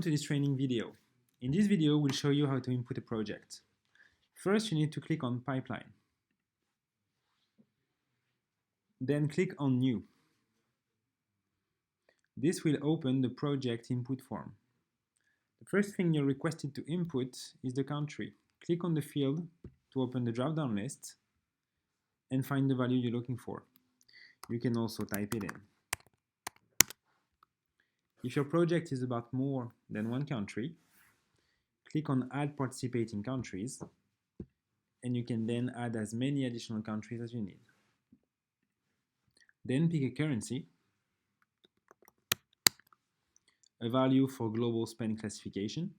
To this training video. In this video, we'll show you how to input a project. First, you need to click on Pipeline. Then click on New. This will open the project input form. The first thing you're requested to input is the country. Click on the field to open the drop-down list and find the value you're looking for. You can also type it in. If your project is about more than one country, click on Add Participating Countries, and you can then add as many additional countries as you need. Then pick a currency, a value for global spend classification,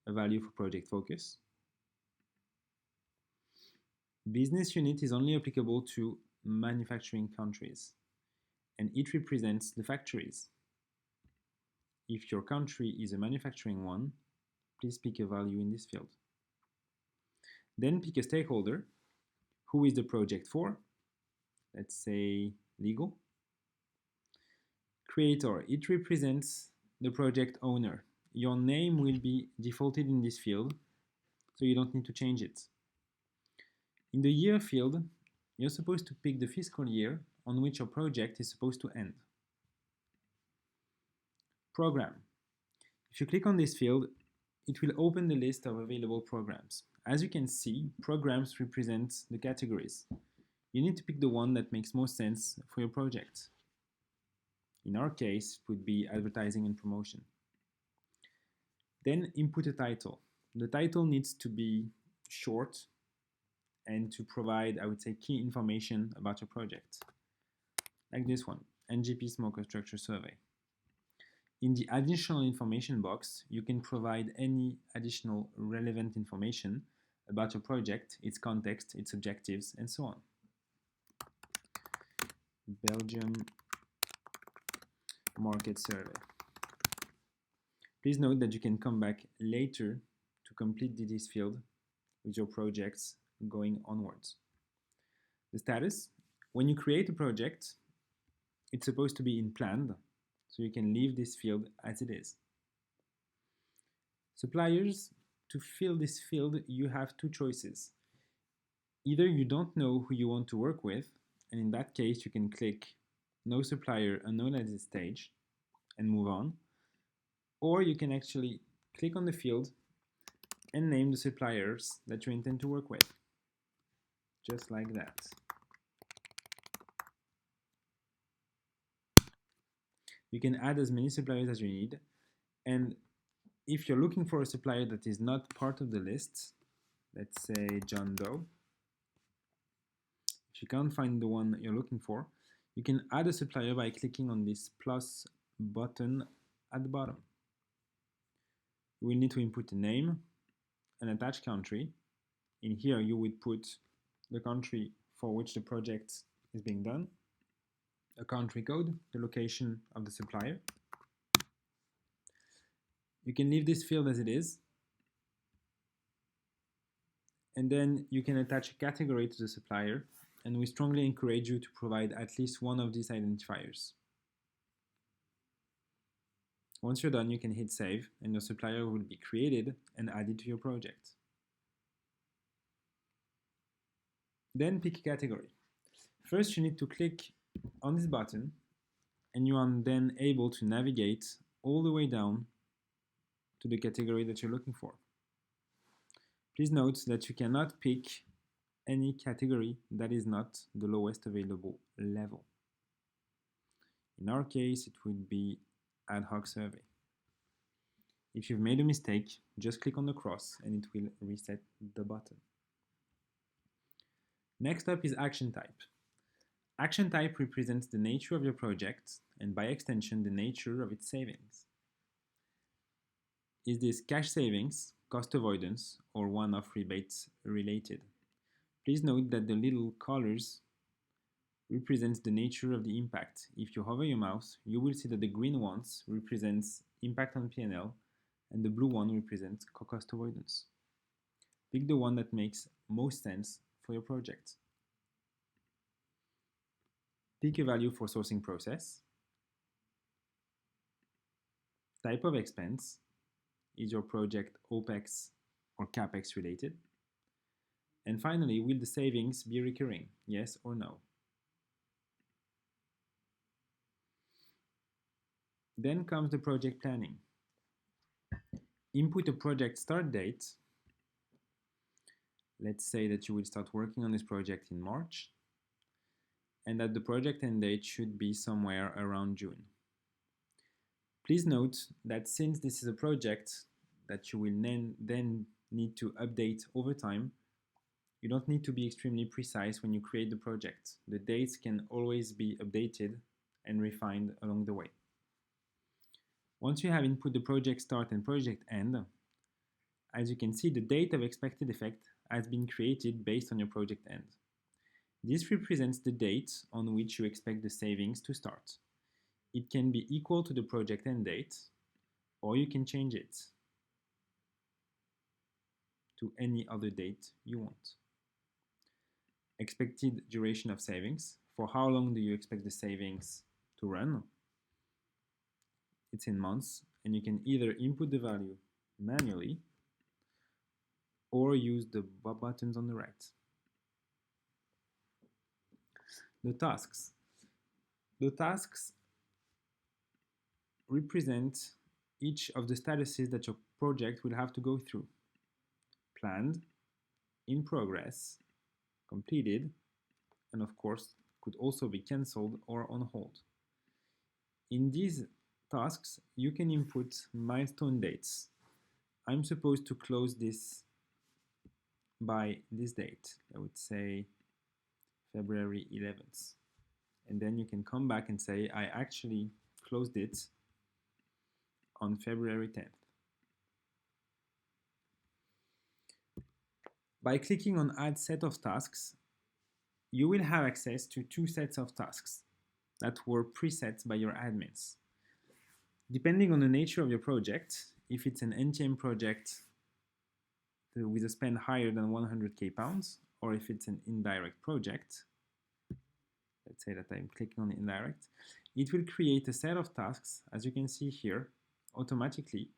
a value for project focus. Business unit is only applicable to manufacturing countries, and it represents the factories. If your country is a manufacturing one, please pick a value in this field. Then pick a stakeholder. Who is the project for? Let's say legal. Creator, it represents the project owner. Your name will be defaulted in this field, so you don't need to change it. In the year field, you're supposed to pick the fiscal year on which your project is supposed to end. Program. If you click on this field, it will open the list of available programs. As you can see, programs represent the categories. You need to pick the one that makes most sense for your project. In our case, it would be advertising and promotion. Then input a title. The title needs to be short and to provide, I would say, key information about your project. Like this one, NGP Smoker Structure Survey. In the additional information box, you can provide any additional relevant information about your project, its context, its objectives, and so on. Belgium Market Survey. Please note that you can come back later to complete this field with your projects going onwards. The status. When you create a project, it's supposed to be in planned, so you can leave this field as it is. Suppliers, to fill this field, you have two choices. Either you don't know who you want to work with, and in that case, you can click No Supplier Unknown at this stage and move on. Or you can actually click on the field and name the suppliers that you intend to work with. Just like that. You can add as many suppliers as you need, and if you're looking for a supplier that is not part of the list, let's say John Doe, if you can't find the one that you're looking for, you can add a supplier by clicking on this plus button at the bottom. You will need to input a name, an attached country. In here you would put the country for which the project is being done, a country code, the location of the supplier. You can leave this field as it is, and then you can attach a category to the supplier, and we strongly encourage you to provide at least one of these identifiers. Once you're done, you can hit save, and your supplier will be created and added to your project. Then pick a category. First, you need to click on this button, and you are then able to navigate all the way down to the category that you're looking for. Please note that you cannot pick any category that is not the lowest available level. In our case, it would be ad hoc survey. If you've made a mistake, just click on the cross and it will reset the button. Next up is action type. Action type represents the nature of your project and by extension the nature of its savings. Is this cash savings, cost avoidance, or one-off rebates related? Please note that the little colors represents the nature of the impact. If you hover your mouse, you will see that the green ones represents impact on P&L and the blue one represents cost avoidance. Pick the one that makes most sense for your project. Pick a value for sourcing process. Type of expense. Is your project OPEX or CAPEX related? And finally, will the savings be recurring? Yes or no? Then comes the project planning. Input a project start date. Let's say that you will start working on this project in March, and that the project end date should be somewhere around June. Please note that since this is a project that you will then need to update over time, you don't need to be extremely precise when you create the project. The dates can always be updated and refined along the way. Once you have input the project start and project end, as you can see, the date of expected effect has been created based on your project end. This represents the date on which you expect the savings to start. It can be equal to the project end date, or you can change it to any other date you want. Expected duration of savings. For how long do you expect the savings to run? It's in months, and you can either input the value manually or use the buttons on the right. The tasks. The tasks represent each of the statuses that your project will have to go through. Planned, in progress, completed, and of course could also be cancelled or on hold. In these tasks, you can input milestone dates. I'm supposed to close this by this date. I would say February 11th. And then you can come back and say, I actually closed it on February 10th. By clicking on Add Set of Tasks, you will have access to two sets of tasks that were preset by your admins. Depending on the nature of your project, if it's an NTM project with a spend higher than 100k pounds, or if it's an indirect project, let's say that I'm clicking on indirect, it will create a set of tasks, as you can see here, automatically,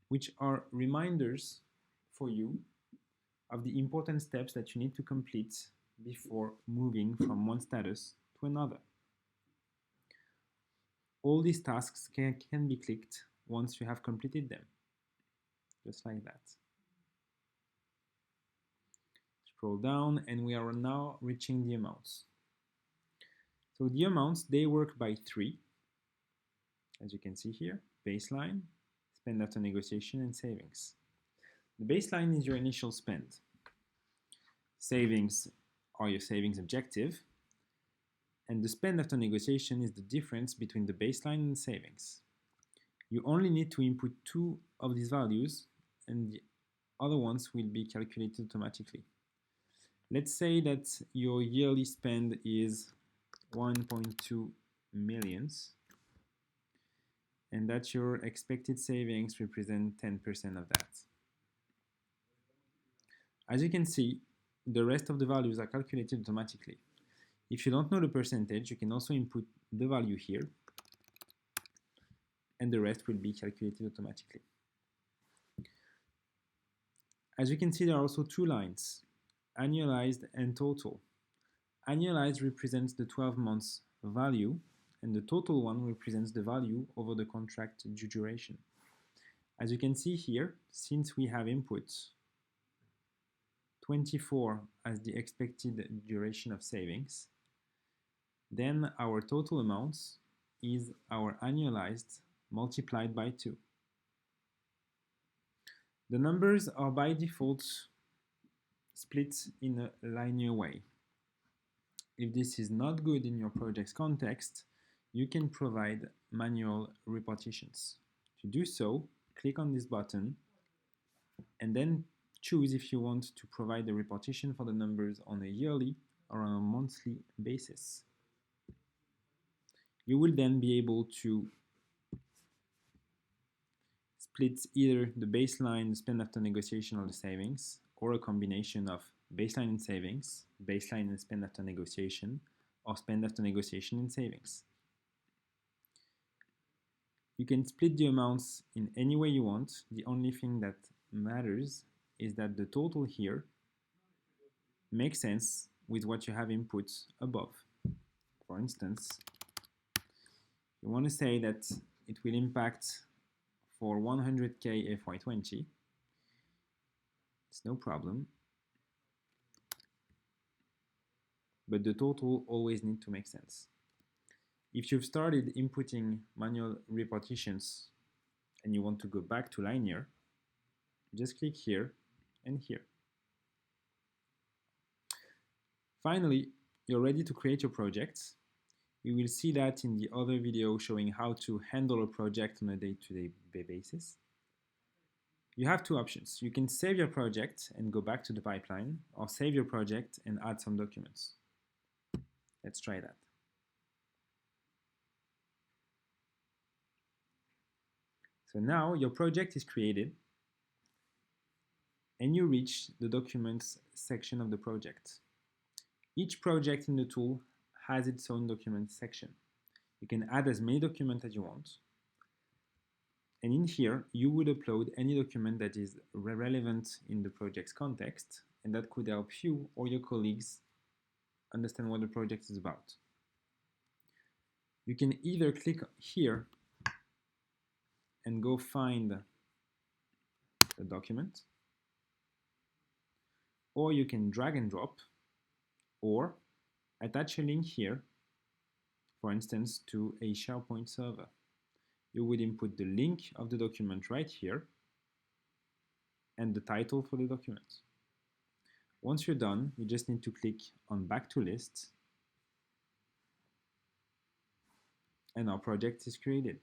which are reminders for you of the important steps that you need to complete before moving from one status to another. All these tasks can be clicked once you have completed them, just like that. Scroll down and we are now reaching the amounts. So the amounts, they work by three, as you can see here: baseline, spend after negotiation, and savings. The baseline is your initial spend. Savings are your savings objective, and the spend after negotiation is the difference between the baseline and savings. You only need to input two of these values, and the other ones will be calculated automatically. Let's say that your yearly spend is 1.2 millions, and that your expected savings represent 10% of that. As you can see, the rest of the values are calculated automatically. If you don't know the percentage, you can also input the value here, and the rest will be calculated automatically. As you can see, there are also two lines, annualized and total. Annualized represents the 12 months value, and the total one represents the value over the contract duration. As you can see here, since we have input 24 as the expected duration of savings, then our total amounts is our annualized multiplied by 2. The numbers are by default split in a linear way. If this is not good in your project's context, you can provide manual repartitions. To do so, click on this button and then choose if you want to provide a repartition for the numbers on a yearly or on a monthly basis. You will then be able to split either the baseline, the spend after negotiation, or the savings, or a combination of baseline and savings, baseline and spend after negotiation, or spend after negotiation and savings. You can split the amounts in any way you want. The only thing that matters is that the total here makes sense with what you have input above. For instance, you want to say that it will impact for 100K FY20. It's no problem. But the total always needs to make sense. If you've started inputting manual repartitions and you want to go back to linear, just click here and here. Finally, you're ready to create your projects. We will see that in the other video showing how to handle a project on a day-to-day basis. You have two options. You can save your project and go back to the pipeline, or save your project and add some documents. Let's try that. So now your project is created and you reach the documents section of the project. Each project in the tool has its own document section. You can add as many documents as you want. And in here, you would upload any document that is relevant in the project's context, and that could help you or your colleagues understand what the project is about. You can either click here and go find the document, or you can drag and drop, or attach a link here, for instance, to a SharePoint server. You would input the link of the document right here and the title for the document. Once you're done, you just need to click on Back to List, and our project is created.